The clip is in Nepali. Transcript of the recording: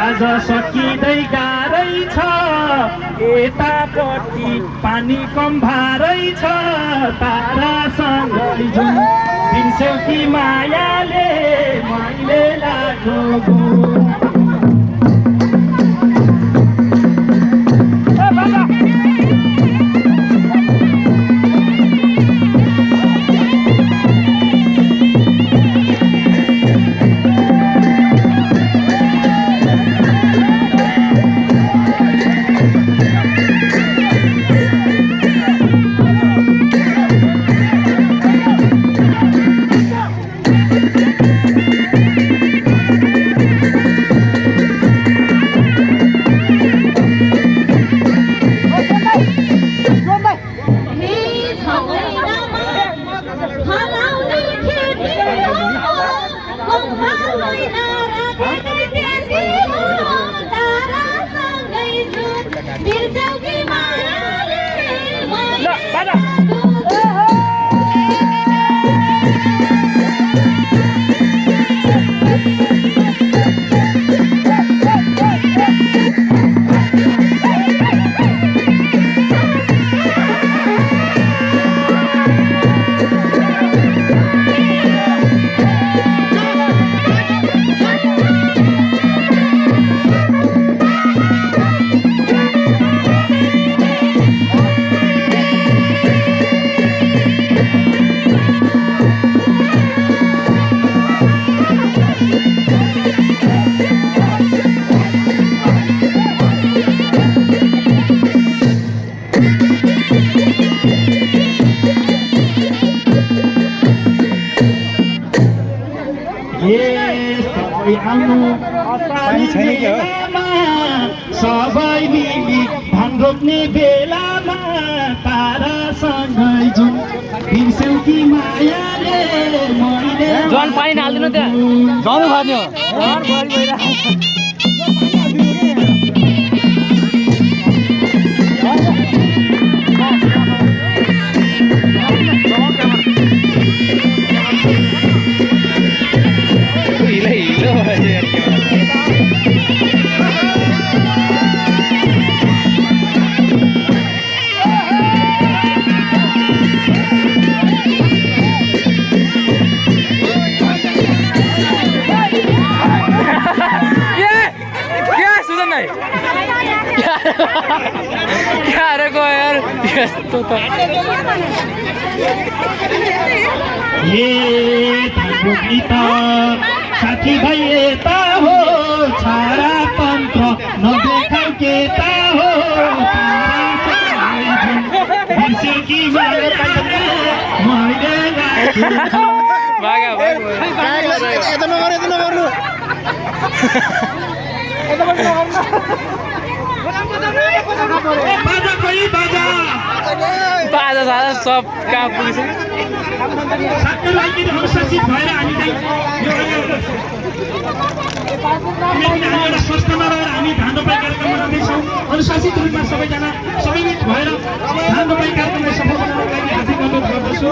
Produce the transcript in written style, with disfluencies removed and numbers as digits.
आज सकिँदै गाह्रै छ यतापट्टि पानी कम भारै छ तारासँगै जुन बिर्स्यौ कि मायाले मैले लागेको सबै मिली धान रोप्ने बेलामा तारासँगै जुन बिर्स्यौ कि मायाले मैले जन पानी हाल्दिनु त्यहाँ जानु पर्ने क्या रखो यार तो ये साथी भाई एता हो छाड़ा तंत्र नदेखाऊ केता हो की बाजा साजा सब कहाँ पुगेछ संस्थामा रहेर हामी धान रोपाई कार्यक्रम मनाउँदैछौँ। अनुशासित रूपमा सबैजना समन्वित भएर धान रोपाई कार्यक्रमलाई सफल बनाउनको लागि हार्दिक अनुरोध गर्दछु।